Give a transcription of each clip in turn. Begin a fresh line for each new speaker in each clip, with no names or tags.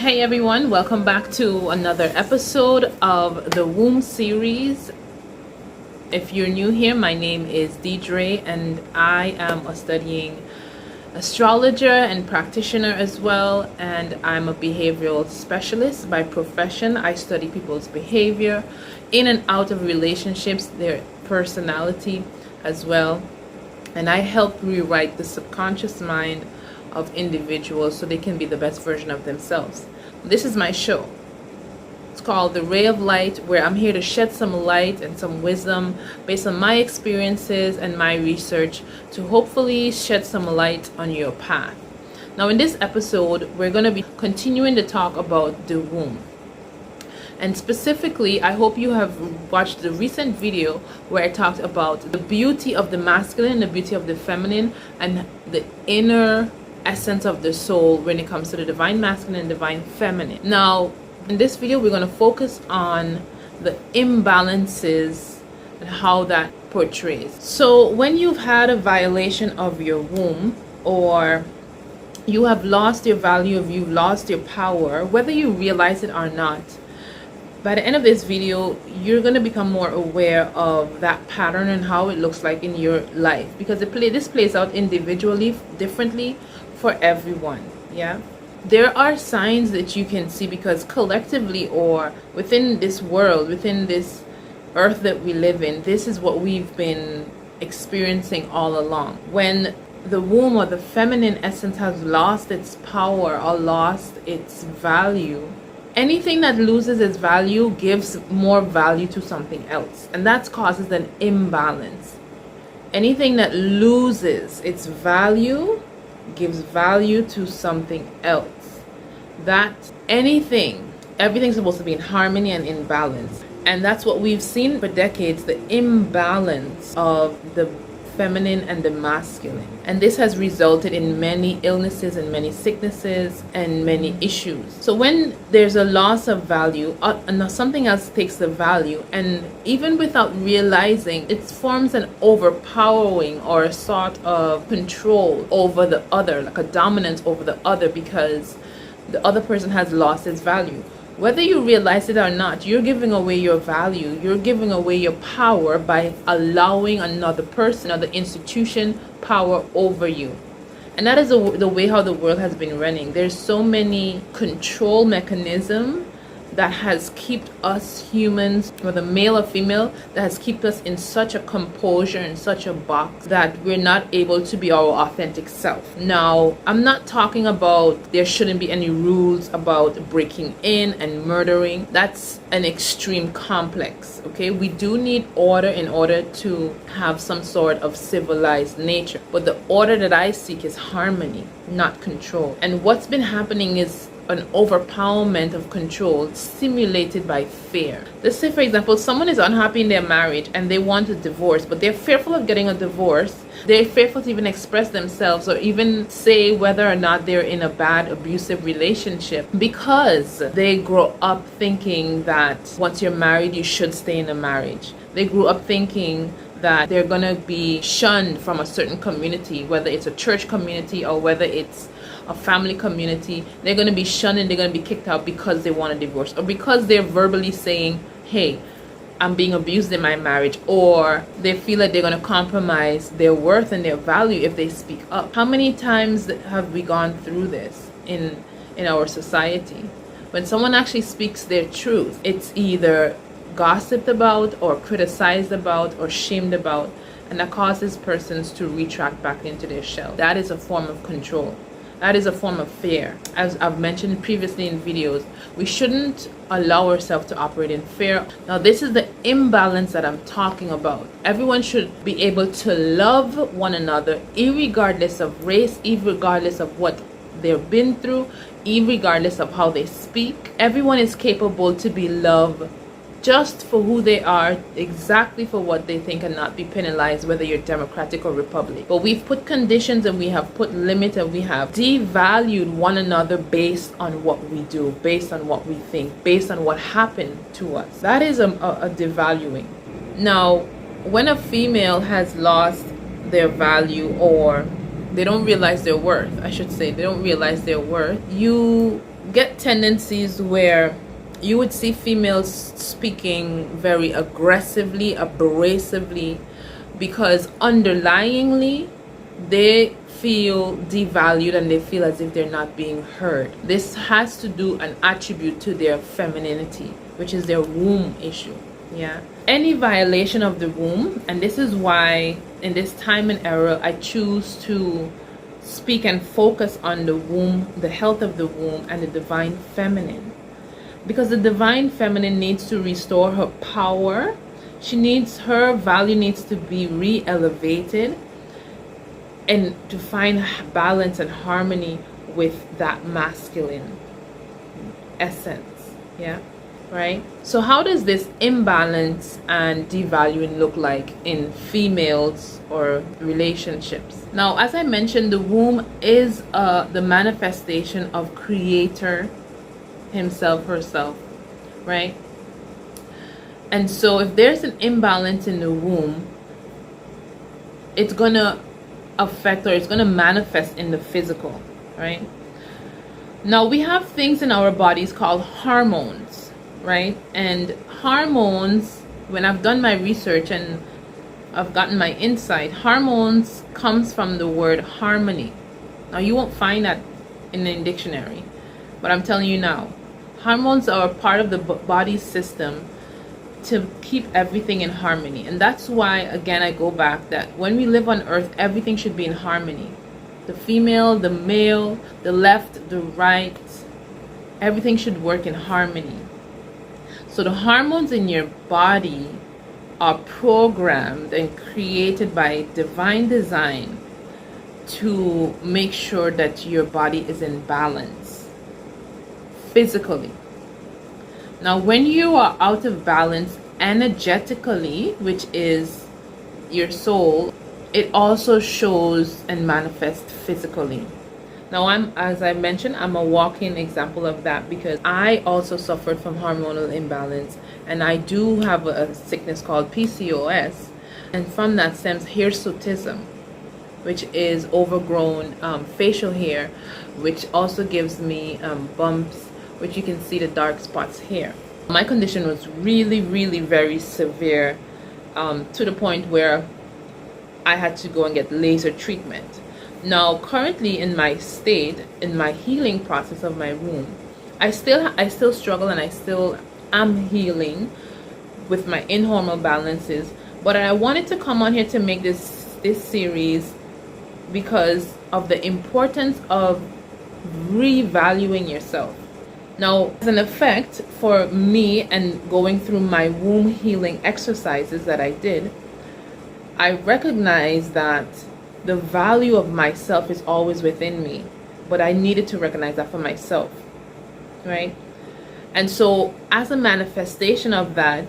Hey everyone, welcome back to another episode of the womb series. If you're new here, my name is Deidrae and I am a studying astrologer and practitioner as well, and I'm a behavioral specialist by profession. I study people's behavior in and out of relationships, their personality as well, and I help rewrite the subconscious mind of individuals so they can be the best version of themselves. This is my show. It's called The Ray of Light, where I'm here to shed some light and some wisdom based on my experiences and my research to hopefully shed some light on your path. Now in this episode, we're going to be continuing to talk about the womb. And specifically, I hope you have watched the recent video where I talked about the beauty of the masculine, the beauty of the feminine, and the inner essence of the soul when it comes to the divine masculine and divine feminine. Now, in this video, we're going to focus on the imbalances and how that portrays. So when you've had a violation of your womb, or you have lost your value, or you've lost your power, whether you realize it or not, by the end of this video, you're going to become more aware of that pattern and how it looks like in your life, because this plays out individually differently for everyone. Yeah, there are signs that you can see, because collectively or within this world, within this earth that we live in, this is what we've been experiencing all along. When the womb or the feminine essence has lost its power or lost its value, anything that loses its value gives more value to something else, and that causes an imbalance. Anything that loses its value gives value to something else. Everything's supposed to be in harmony and in balance, and that's what we've seen for decades, the imbalance of the feminine and the masculine, and this has resulted in many illnesses and many sicknesses and many issues. So when there's a loss of value, and something else takes the value, and even without realizing, it forms an overpowering or a sort of control over the other, like a dominance over the other, because the other person has lost its value. Whether you realize it or not, you're giving away your value, you're giving away your power by allowing another person, another institution, power over you. And that is the way how the world has been running. There's so many control mechanisms that has kept us humans, whether male or female, that has kept us in such a composure, in such a box, that we're not able to be our authentic self. Now, I'm not talking about there shouldn't be any rules about breaking in and murdering. That's an extreme complex, okay? We do need order in order to have some sort of civilized nature. But the order that I seek is harmony, not control. And what's been happening is an overpowerment of control stimulated by fear. Let's say, for example, someone is unhappy in their marriage and they want a divorce, but they're fearful of getting a divorce. They're fearful to even express themselves or even say whether or not they're in a bad, abusive relationship, because they grow up thinking that once you're married, you should stay in a marriage. They grew up thinking that they're going to be shunned from a certain community, whether it's a church community or whether it's a family community. They're going to be shunned and they're going to be kicked out because they want a divorce, or because they're verbally saying, hey, I'm being abused in my marriage, or they feel that they're going to compromise their worth and their value if they speak up. How many times have we gone through this in our society? When someone actually speaks their truth, it's either gossiped about or criticized about or shamed about, and that causes persons to retract back into their shell. That is a form of control. That is a form of fear. As I've mentioned previously in videos, we shouldn't allow ourselves to operate in fear. Now, this is the imbalance that I'm talking about. Everyone should be able to love one another, irregardless of race, irregardless of what they've been through, irregardless of how they speak. Everyone is capable to be loved just for who they are, exactly for what they think, and not be penalized whether you're Democratic or Republic. But we've put conditions and we have put limits and we have devalued one another based on what we do, based on what we think, based on what happened to us. That is a devaluing. Now, when a female has lost their value, or they don't realize their worth, I should say, they don't realize their worth, you get tendencies where you would see females speaking very aggressively, abrasively, because underlyingly they feel devalued and they feel as if they're not being heard. This has to do an attribute to their femininity, which is their womb issue. Yeah, any violation of the womb, and this is why in this time and era I choose to speak and focus on the womb, the health of the womb, and the divine feminine, because the divine feminine needs to restore her power. Her value needs to be re-elevated, and to find balance and harmony with that masculine essence. Yeah, right? So how does this imbalance and devaluing look like in females or relationships? Now, as I mentioned, the womb is the manifestation of Creator himself, herself, right? And so if there's an imbalance in the womb, it's gonna affect, or it's gonna manifest in the physical, right? Now we have things in our bodies called hormones, right? And hormones, when I've done my research and I've gotten my insight, hormones comes from the word harmony. Now you won't find that in the dictionary, but I'm telling you now, hormones are a part of the body system to keep everything in harmony. And that's why, again, I go back that when we live on earth, everything should be in harmony. The female, the male, the left, the right, everything should work in harmony. So the hormones in your body are programmed and created by divine design to make sure that your body is in balance physically. Now, when you are out of balance energetically, which is your soul, it also shows and manifests physically. Now, as I mentioned, I'm a walking example of that, because I also suffered from hormonal imbalance, and I do have a sickness called PCOS, and from that stems hirsutism, which is overgrown facial hair, which also gives me bumps, which you can see the dark spots here. My condition was really, really very severe, to the point where I had to go and get laser treatment. Now, currently in my state, in my healing process of my womb, I still struggle, and I still am healing with my in-hormonal balances. But I wanted to come on here to make this series because of the importance of revaluing yourself. Now, as an effect for me and going through my womb healing exercises that I did, I recognized that the value of myself is always within me, but I needed to recognize that for myself, right? And so as a manifestation of that,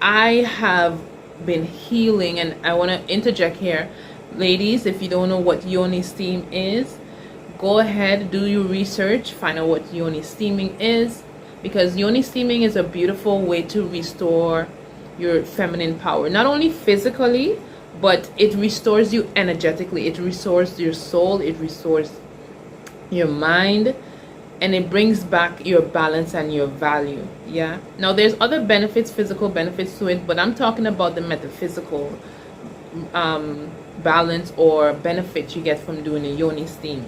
I have been healing. And I want to interject here, ladies, if you don't know what yoni steam is, go ahead, do your research, find out what yoni steaming is, because yoni steaming is a beautiful way to restore your feminine power, not only physically, but it restores you energetically. It restores your soul, it restores your mind, and it brings back your balance and your value. Yeah, now there's other benefits, physical benefits to it, but I'm talking about the metaphysical balance or benefit you get from doing a yoni steam.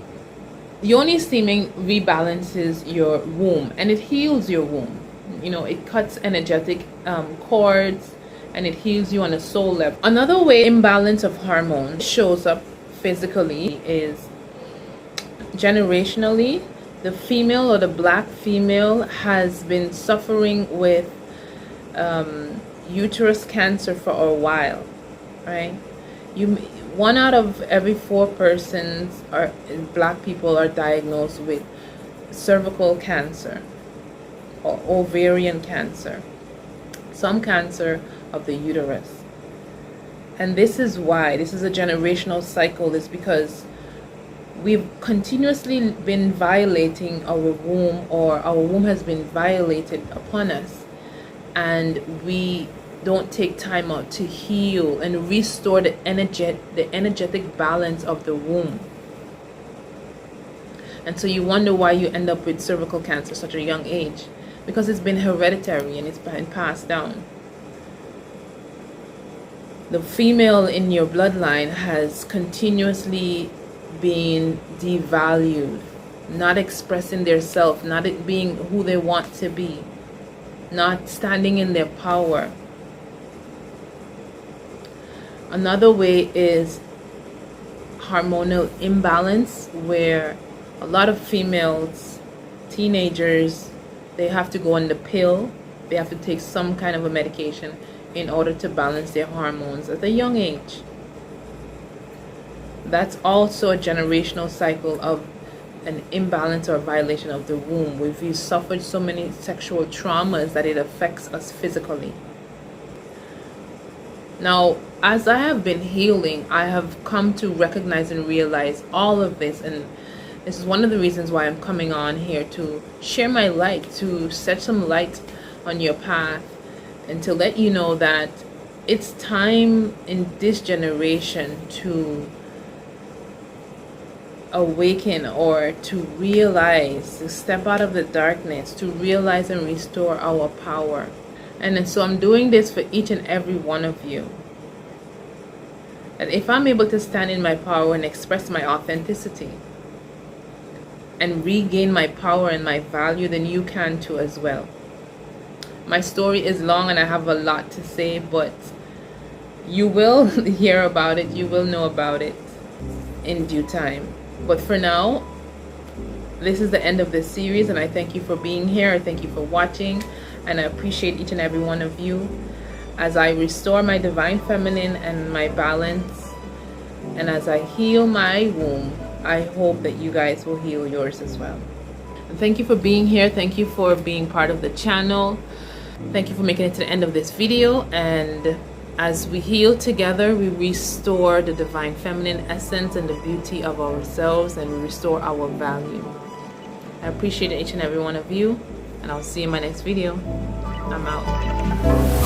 Yoni steaming rebalances your womb, and it heals your womb. You know, it cuts energetic cords, and it heals you on a soul level. Another way imbalance of hormones shows up physically is generationally. The female, or the black female, has been suffering with uterus cancer for a while, right? One out of every 4 persons, or black people, are diagnosed with cervical cancer or ovarian cancer, some cancer of the uterus. And this is why this is a generational cycle, is because we've continuously been violating our womb, or our womb has been violated upon us, and we don't take time out to heal and restore the energetic balance of the womb. And so you wonder why you end up with cervical cancer at such a young age, because it's been hereditary and it's been passed down. The female in your bloodline has continuously been devalued, not expressing their self, not being who they want to be, not standing in their power. Another way is hormonal imbalance, where a lot of females, teenagers, they have to go on the pill. They have to take some kind of a medication in order to balance their hormones at a young age. That's also a generational cycle of an imbalance or violation of the womb. We've suffered so many sexual traumas that it affects us physically. Now, as I have been healing, I have come to recognize and realize all of this, and this is one of the reasons why I'm coming on here to share my light, to set some light on your path, and to let you know that it's time in this generation to awaken, or to realize, to step out of the darkness, to realize and restore our power. And so I'm doing this for each and every one of you. And if I'm able to stand in my power and express my authenticity and regain my power and my value, then you can too as well. My story is long and I have a lot to say, but you will hear about it, you will know about it in due time. But for now, this is the end of this series, and I thank you for being here. I thank you for watching, and I appreciate each and every one of you as I restore my divine feminine and my balance, and as I heal my womb. I hope that you guys will heal yours as well. And thank you for being here. Thank you for being part of the channel. Thank you for making it to the end of this video. And as we heal together, we restore the divine feminine essence and the beauty of ourselves, and we restore our value. I appreciate each and every one of you, and I'll see you in my next video. I'm out.